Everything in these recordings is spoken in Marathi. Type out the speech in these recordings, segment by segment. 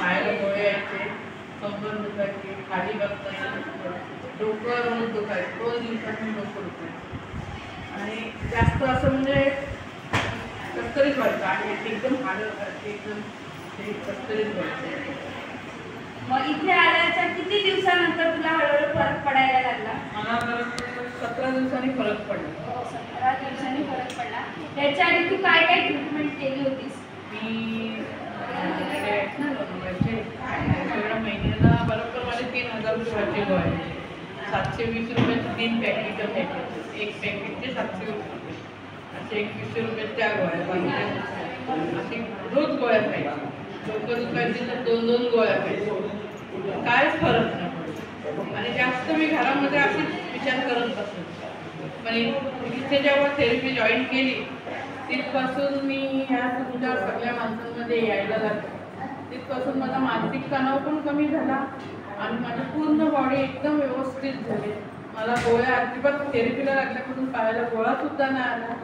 पायाला गोळे यायचे, कंबर दुखायची, खाली बसता यायचं, डोकं रोज दुखायचं, 2 दिवसांनी डोकं दुखायचं आणि जास्त असं म्हणजे कसतरीच व्हायचं आणि एकदम हाडं एकदम ते कसतरीच व्हायचं. मग इथे आल्याच्या किती दिवसानंतर तुला हळूहळू फरक पडायला लागला? मला 17 दिवसांनी फरक पडला. 17 दिवसांनी फरक पडला. त्याच्या आधी तू काय काय ट्रीटमेंट केली होतीस? मी महिन्याला बरोबर माझे 3000 रुपयाचे गोळे, 720 रुपयाचे 3 पॅकेट घ्यायचे, एक पॅकेटचे 720 रुपये, असे 2100 रुपयाच्या गोळ्या, असे रोज गोळ्या खायच्या. डोकं दुखायची तर 2-2 गोळ्या खायच्या, कायच फरक नाही पडला. आणि जास्त मी घरामध्ये असे विचार करत बसतो. पण इथे जेव्हा थेरपी जॉईन केली तिथपासून मी ह्या तुमच्या सगळ्या माणसांमध्ये यायला लागले. तिथपासून माझा मानसिक तणाव पण कमी झाला आणि माझी पूर्ण बॉडी एकदम व्यवस्थित झाली. मला गोळ्या अजिबात थेरपीला लागल्यापासून पायाला गोळासुद्धा नाही आला.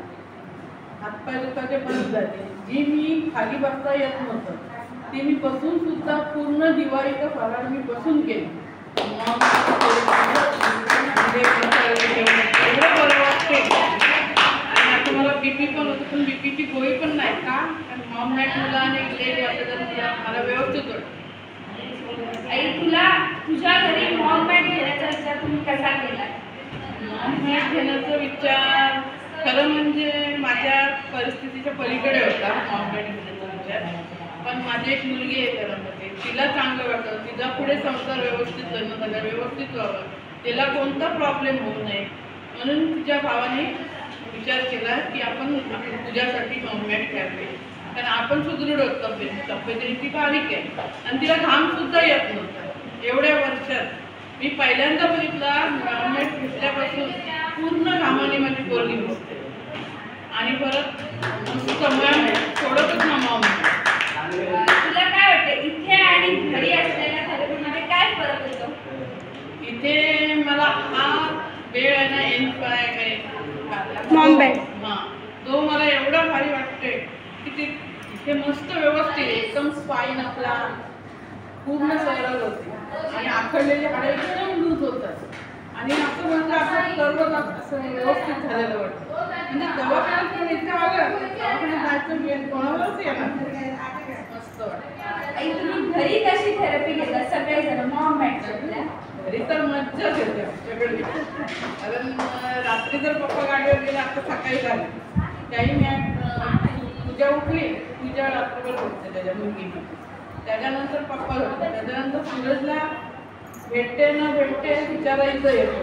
हातपाय दुखाचे बंद झाले. जी मी खाली बसता येत नव्हतं ती मी बसून सुद्धा पूर्ण दिवाळीचं फराळ मी बसून केली. मग एवढं बरं वाटते. आणि आता मला बीपी पण होतं, पण बीपीची गोळी पण नाही का, मॉम मॅट मुलं आणि लेट वाटतं मला व्यवस्थित होतं. आई, तुला तुझ्या घरी मॉम मॅट घेण्याचा विचार तुम्ही कसा केला? मॉम मॅट घेण्याचा विचार खरं म्हणजे माझ्या परिस्थितीच्या पलीकडे होता मॉम मॅट घेण्याचा विचार. पण माझी एक मुलगी आहे घरामध्ये, तिला चांगलं वाटतं, तिचा पुढे संसार व्यवस्थित लग्न झाला व्यवस्थित व्हावं, तिला कोणता प्रॉब्लेम होऊ नये म्हणून तिच्या भावाने विचार केला की आपण तुझ्यासाठी मॉम मॅट घ्यावे. कारण आपण सुदृढ होतो, तब्येतीने ती बारीक आहे आणि तिला घामसुद्धा येत नव्हता. एवढ्या वर्षात मी पहिल्यांदा बघितला मॉम मॅट घेतल्यापासून पूर्ण घामाने माझी पोरगी बसते आणि परत मस्त सोडतच ना मॉम. तुला काय वाटतं इथे आणि घरी असलेल्या थेरपीमध्ये काय फरक होतो? इथे मला हा वेळ आहे ना मॉम मॅट, तो मला एवढा भारी वाटते की तिथे मस्त व्यवस्थित एकदम स्पाईन आपला पूर्ण सरळ होते आणि आखडलेले हाडे एकदम लूज होतात आणि असं म्हणजे असं सर्व असं व्यवस्थित झालेलं वाटतं. म्हणजे दवाखान्यात पण इथे आलं दवाखान्यात जायचं कोणालाच येणार मस्त वाटतं. आई, तुम्ही घरी कशी थेरपी घेता सगळेजण मॉम मॅट? घरी तर मज्जाच येते आमच्याकडे. कारण रात्री जर पप्पा गाडीवर गेले आता सकाळी झाले त्याही पूजा उठली, पूजा रात्रभर होते त्याच्या मुलगीने, त्याच्यानंतर पप्पा होते, त्याच्यानंतर सूरजला भेटते न भेटते विचारायचं येतो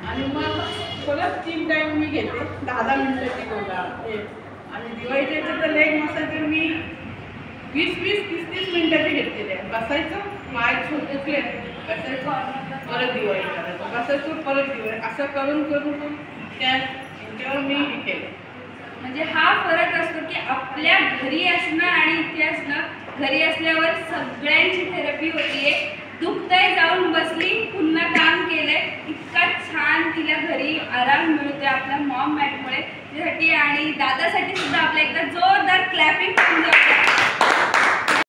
आणि मग परत 3 टाईम मी घेते 10-10 मिनिटाची गोळा हे. आणि दिवाळीच्या इथे तर लेग मसाज मी 20-30 मिनिटाची घेतलेली आहे. बसायचं, पाय छोटे बसायचं, परत दिवाळी करायचं, बसायचं परत दिवाळी, असं करून करून त्याच्यावर मी हे केलं. म्हणजे हा फरक असतो की आपल्या घरी असणं आणि इथे असणं. घरी असल्यावर सगळ्यांची थेरपी होतीये, दुखतंय जाऊन बसली, पुन्हा काम केलंय, इतका छान तिला घरी आराम मिळतोय आपल्या मॉम मॅटमुळे. त्यासाठी आणि दादासाठी सुद्धा आपल्या एकदा जोरदार क्लॅपिंग करून जाऊया.